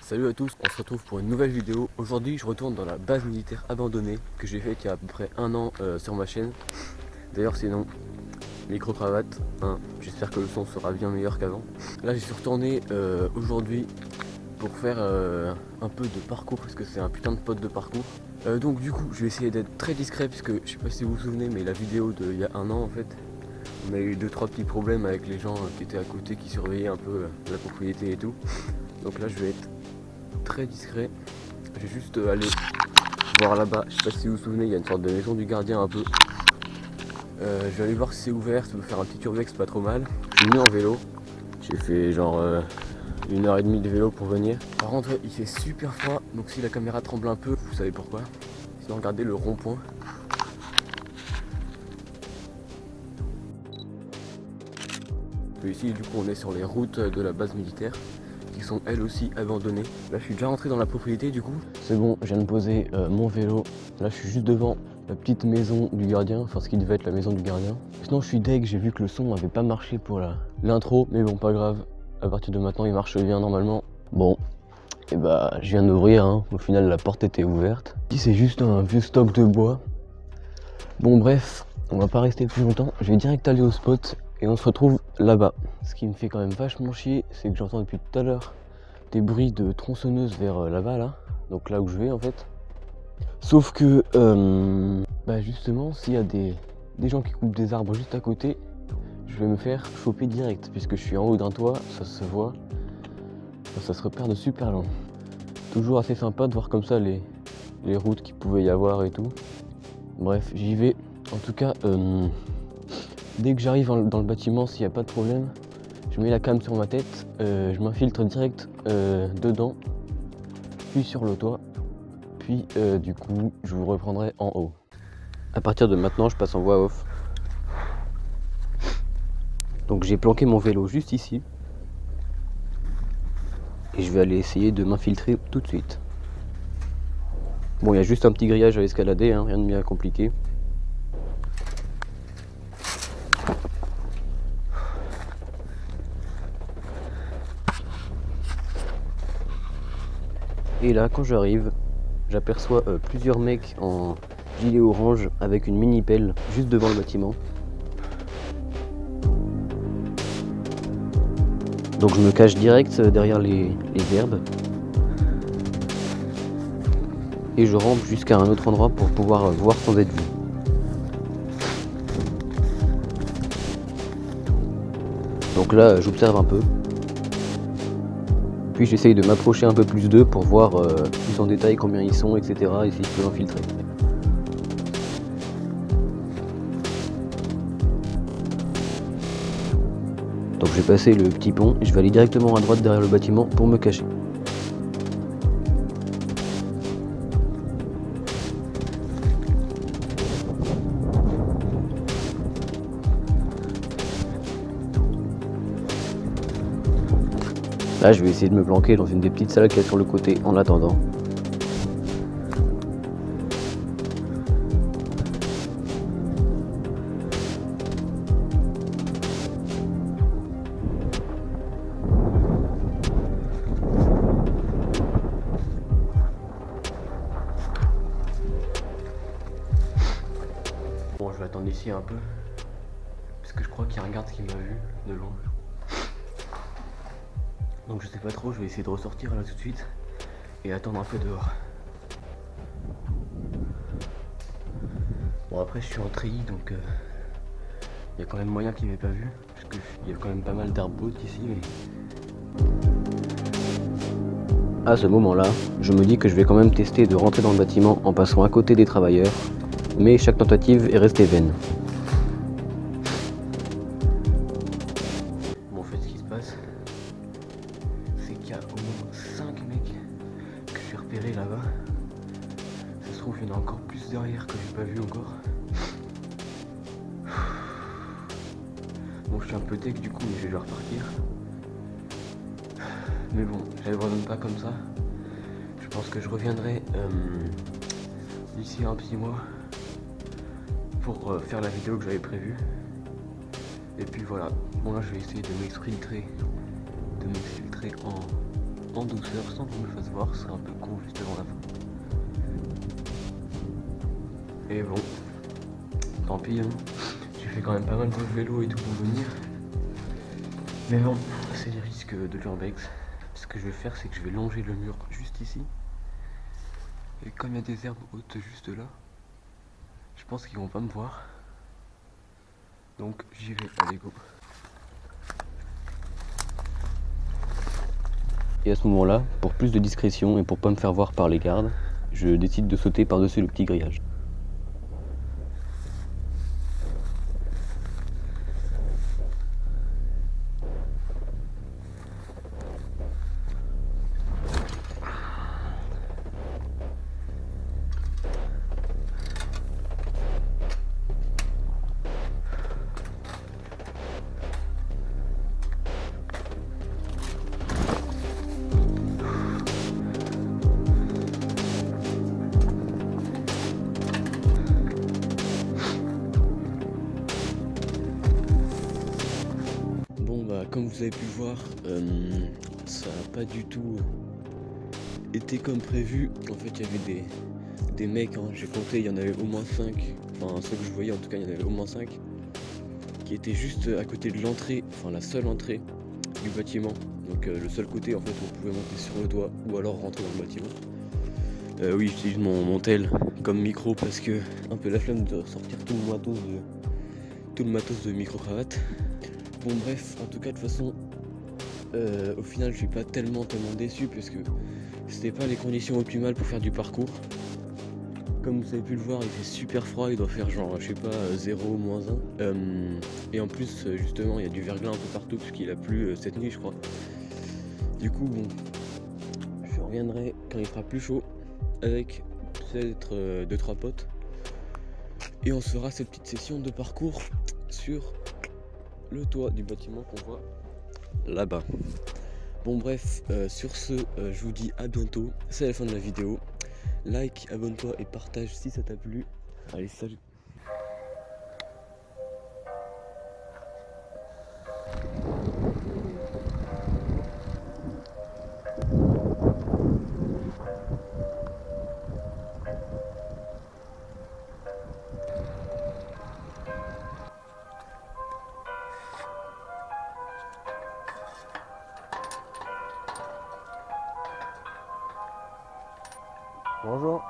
Salut à tous, on se retrouve pour une nouvelle vidéo. Aujourd'hui je retourne dans la base militaire abandonnée que j'ai faite il y a à peu près un an sur ma chaîne. D'ailleurs sinon, micro-cravate, hein, j'espère que le son sera bien meilleur qu'avant. Là j'y suis retourné aujourd'hui pour faire un peu de parcours parce que c'est un putain de pote de parcours. Donc du coup je vais essayer d'être très discret puisque je sais pas si vous vous souvenez mais la vidéo d'il y a un an en fait, on a eu 2-3 petits problèmes avec les gens qui étaient à côté, qui surveillaient un peu la propriété et tout. Donc là je vais être très discret, je vais juste aller voir là-bas, je sais pas si vous vous souvenez, il y a une sorte de maison du gardien un peu. Je vais aller voir si c'est ouvert, ça peut faire un petit urbex pas trop mal. Je suis venu en vélo, j'ai fait genre 1h30 de vélo pour venir. Par contre il fait super froid, donc si la caméra tremble un peu, vous savez pourquoi. Sinon regardez le rond-point. Ici du coup on est sur les routes de la base militaire qui sont elles aussi abandonnées. Là je suis déjà rentré dans la propriété du coup. C'est bon, je viens de poser mon vélo. Là je suis juste devant la petite maison du gardien, enfin ce qui devait être la maison du gardien. Sinon je suis deg, j'ai vu que le son n'avait pas marché pour l'intro, mais bon pas grave. À partir de maintenant il marche bien normalement. Bon, et bah je viens d'ouvrir, hein. Au final la porte était ouverte. Ici c'est juste un vieux stock de bois. Bon bref, on va pas rester plus longtemps, je vais direct aller au spot. Et on se retrouve là-bas. Ce qui me fait quand même vachement chier, c'est que j'entends depuis tout à l'heure des bruits de tronçonneuse vers là-bas, là. Donc là où je vais en fait. Sauf que, bah justement, s'il y a des gens qui coupent des arbres juste à côté, je vais me faire choper direct. Puisque je suis en haut d'un toit, ça se voit. Ça se repère de super loin. Toujours assez sympa de voir comme ça les routes qu'il pouvait y avoir et tout. Bref, j'y vais. En tout cas, dès que j'arrive dans le bâtiment, s'il n'y a pas de problème, je mets la cam sur ma tête, je m'infiltre direct dedans, puis sur le toit, puis du coup je vous reprendrai en haut. À partir de maintenant, je passe en voix off. Donc j'ai planqué mon vélo juste ici, et je vais aller essayer de m'infiltrer tout de suite. Bon, il y a juste un petit grillage à escalader, hein, rien de bien compliqué. Et là, quand j'arrive, j'aperçois plusieurs mecs en gilet orange avec une mini pelle juste devant le bâtiment. Donc je me cache direct derrière les herbes. Et je rampe jusqu'à un autre endroit pour pouvoir voir sans être vu. Donc là, j'observe un peu. Puis j'essaye de m'approcher un peu plus d'eux pour voir plus en détail combien ils sont, etc. et si je peux l'infiltrer. Donc j'ai passé le petit pont et je vais aller directement à droite derrière le bâtiment pour me cacher. Là je vais essayer de me planquer dans une des petites salles qu'il y a sur le côté en attendant. Bon, je vais attendre ici un peu parce que je crois qu'il y a un garde qui m'a vu de loin. Donc je sais pas trop, je vais essayer de ressortir là tout de suite et attendre un peu dehors. Bon après je suis en treillis donc il y a quand même moyen qu'il m'ait pas vu. Parce qu'il y a quand même pas mal d'arbres brutes ici. Mais... à ce moment là, je me dis que je vais quand même tester de rentrer dans le bâtiment en passant à côté des travailleurs. Mais chaque tentative est restée vaine. Bon en fait ce qui se passe, c'est qu'il y a au moins 5 mecs que j'ai repérés là-bas. Ça se trouve il y en a encore plus derrière que j'ai pas vu encore. Bon je suis un peu tech du coup mais je vais devoir repartir. Mais bon, j'abandonne pas comme ça. Je pense que je reviendrai d'ici un petit mois pour faire la vidéo que j'avais prévue. Et puis voilà, bon là je vais essayer de m'exfiltrer en douceur sans qu'on me fasse voir, ce serait un peu con juste avant la fin. Et bon, tant pis, hein. J'ai fait quand même pas mal de vélo et tout pour venir. Mais bon, c'est les risques de l'urbex. Ce que je vais faire, c'est que je vais longer le mur juste ici. Et comme il y a des herbes hautes juste là, je pense qu'ils vont pas me voir. Donc j'y vais, allez go. Et à ce moment-là, pour plus de discrétion et pour pas me faire voir par les gardes, je décide de sauter par-dessus le petit grillage. Comme vous avez pu le voir, ça n'a pas du tout été comme prévu. En fait, il y avait des mecs, hein, j'ai compté, il y en avait au moins 5. Enfin, ceux que je voyais, en tout cas, il y en avait au moins 5. Qui étaient juste à côté de l'entrée, enfin la seule entrée du bâtiment. Donc le seul côté, en fait, où on pouvait monter sur le toit ou alors rentrer dans le bâtiment. Oui, j'utilise mon tel comme micro parce que un peu la flemme de sortir tout le matos de micro-cravate. Bon bref, en tout cas de toute façon, au final je suis pas tellement déçu parce que c'était pas les conditions optimales pour faire du parcours. Comme vous avez pu le voir, il fait super froid, il doit faire genre, je sais pas, 0, -1. Et en plus, justement, il y a du verglas un peu partout parce qu'il a plu cette nuit, je crois. Du coup, bon, je reviendrai quand il fera plus chaud avec peut-être 2-3 potes. Et on se fera cette petite session de parcours sur le toit du bâtiment qu'on voit là-bas. Bon bref, sur ce, je vous dis à bientôt. C'est la fin de la vidéo. Like, abonne-toi et partage si ça t'a plu. Allez, salut. Bonjour.